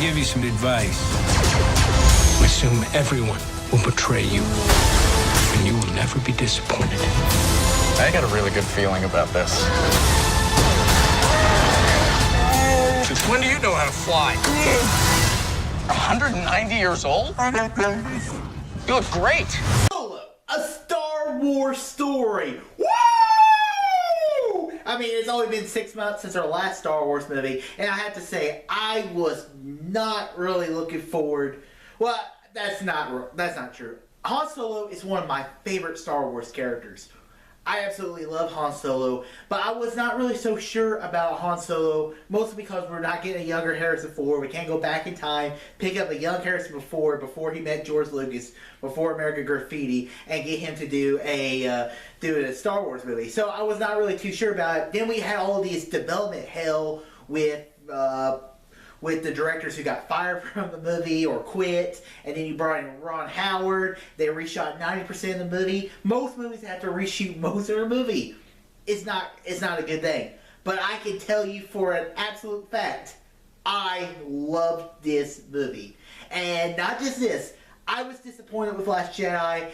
give you some advice. Assume everyone will betray you, and you will never be disappointed. I got a really good feeling about this. Since when do you know how to fly? 190 years old? You look great. Solo, a Star Wars story. Woo! I mean, it's only been 6 months since our last Star Wars movie, and I have to say, I was not really looking forward. Well, that's not true. Han Solo is one of my favorite Star Wars characters. I absolutely love Han Solo, but I was not really so sure about Han Solo, mostly because we're not getting a younger Harrison Ford. We can't go back in time, pick up a young Harrison Ford before he met George Lucas, before American Graffiti, and get him to do a Star Wars movie. So I was not really too sure about it. Then we had all these development hell with the directors who got fired from the movie or quit, and then you brought in Ron Howard. They reshot 90% of the movie. Most movies have to reshoot most of their movie. It's not a good thing. But I can tell you for an absolute fact, I loved this movie. And not just this, I was disappointed with Last Jedi.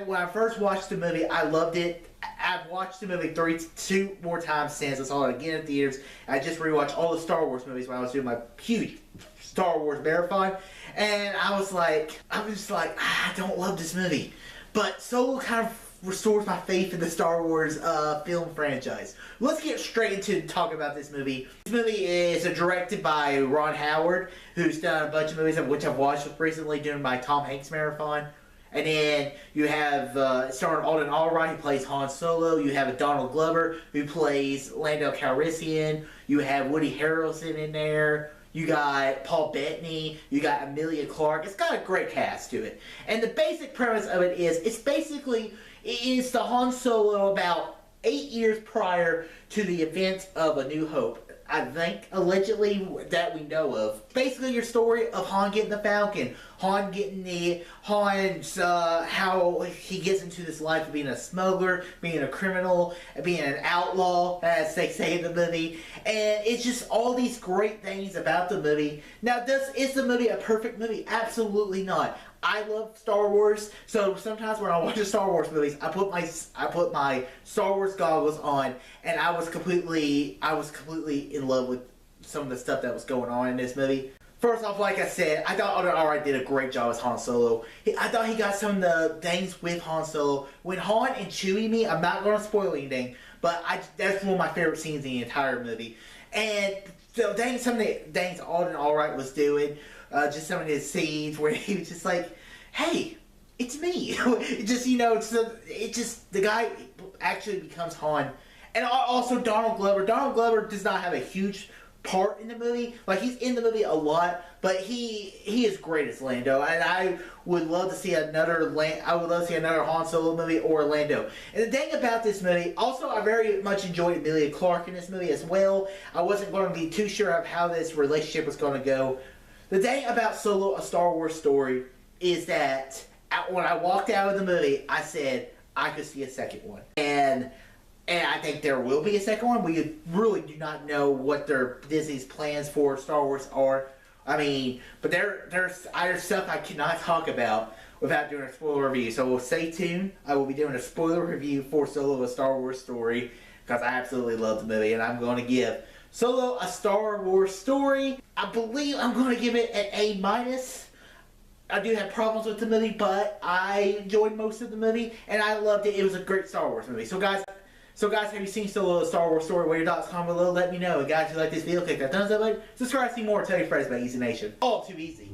When I first watched the movie, I loved it. I've watched the movie two more times since. I saw it again in theaters. I just rewatched all the Star Wars movies when I was doing my huge Star Wars marathon. And I was just like, I don't love this movie. But Solo kind of restores my faith in the Star Wars film franchise. Let's get straight into talking about this movie. This movie is directed by Ron Howard, who's done a bunch of movies, which I've watched recently during my Tom Hanks marathon. And then you have starring Alden Ehrenreich, who plays Han Solo. You have Donald Glover, who plays Lando Calrissian. You have Woody Harrelson in there. You got Paul Bettany. You got Emilia Clarke. It's got a great cast to it. And the basic premise of it is, it's the Han Solo about 8 years prior to the events of A New Hope. I think, allegedly, that we know of. Basically, your story of Han getting the Falcon, how he gets into this life of being a smuggler, being a criminal, being an outlaw, as they say in the movie. And it's just all these great things about the movie. Now, is the movie a perfect movie? Absolutely not. I love Star Wars, so sometimes when I watch the Star Wars movies, I put my Star Wars goggles on, and I was completely in love with some of the stuff that was going on in this movie. First off, like I said, I thought Alden Ehrenreich did a great job as Han Solo. I thought he got some of the things with Han Solo. When Han and Chewie meet, I'm not going to spoil anything, but that's one of my favorite scenes in the entire movie. And so some of the things Alden Ehrenreich was doing, just some of his scenes where he was just like, hey, it's me. The guy actually becomes Han. And also Donald Glover. Donald Glover does not have a huge part in the movie. Like, he's in the movie a lot, but he is great as Lando. And I would love to see another Han Solo movie or Lando. And the thing about this movie, also I very much enjoyed Emilia Clarke in this movie as well. I wasn't going to be too sure of how this relationship was going to go. The thing about Solo, a Star Wars story, is that when I walked out of the movie, I said I could see a second one. And I think there will be a second one. We really do not know what Disney's plans for Star Wars are. I mean, but there's stuff I cannot talk about without doing a spoiler review. So we'll stay tuned. I will be doing a spoiler review for Solo, a Star Wars story, because I absolutely love the movie, and I'm going to give Solo, a Star Wars story. I believe I'm going to give it an A-. I do have problems with the movie, but I enjoyed most of the movie, and I loved it. It was a great Star Wars movie. So guys, have you seen Solo, a Star Wars story? What are your thoughts? Comment below. Let me know. And guys, if you like this video, click that thumbs up button. Subscribe to see more. Tell your friends about Easy Nation. All too easy.